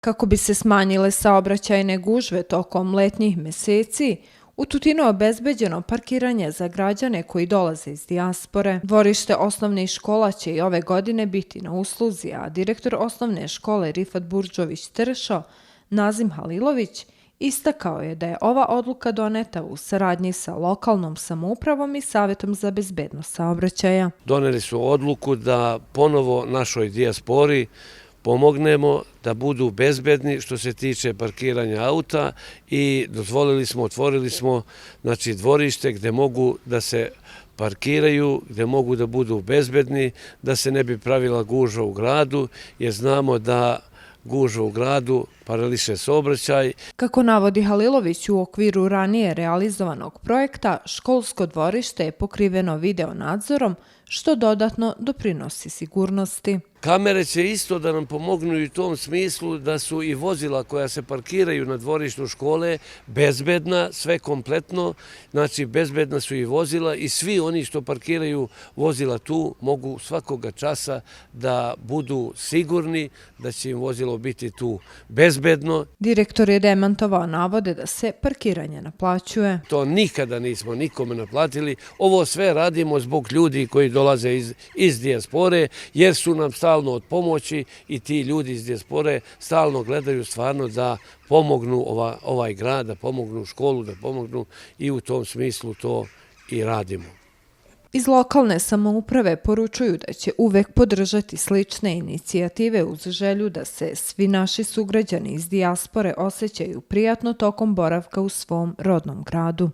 Kako bi se smanjile saobraćajne gužve tokom letnjih meseci, u Tutinu je obezbeđeno parkiranje za građane koji dolaze iz dijaspore. Dvorište osnovnih škola će i ove godine biti na usluzi, a direktor osnovne škole Rifat Burdžović-Tršo, Nazim Halilović, istakao je da je ova odluka doneta u saradnji sa lokalnom samoupravom i Savjetom za bezbednost saobraćaja. Doneli su odluku da ponovo našoj dijaspori pomognemo da budu bezbedni što se tiče parkiranja auta i otvorili smo dvorište gde mogu da se parkiraju, gde mogu da budu bezbedni, da se ne bi pravila gužva u gradu, jer znamo da gužva u gradu parališe saobraćaj. Kako navodi Halilović, u okviru ranije realizovanog projekta, školsko dvorište je pokriveno video nadzorom, što dodatno doprinosi sigurnosti. Kamere će isto da nam pomognu i u tom smislu da su i vozila koja se parkiraju na dvorištu škole bezbedna, sve kompletno, znači bezbedna su i vozila i svi oni što parkiraju vozila tu mogu svakoga časa da budu sigurni da će im vozilo biti tu bezbedno. Direktor je demantovao navode da se parkiranje naplaćuje. To nikada nismo nikome naplatili. Ovo sve radimo zbog ljudi koji dolaze iz dijaspore, jer su nam stalno od pomoći i ti ljudi iz dijaspore stalno gledaju stvarno da pomognu ovaj grad, da pomognu školu, da pomognu i u tom smislu to i radimo. Iz lokalne samouprave poručuju da će uvek podržati slične inicijative uz želju da se svi naši sugrađani iz dijaspore osjećaju prijatno tokom boravka u svom rodnom gradu.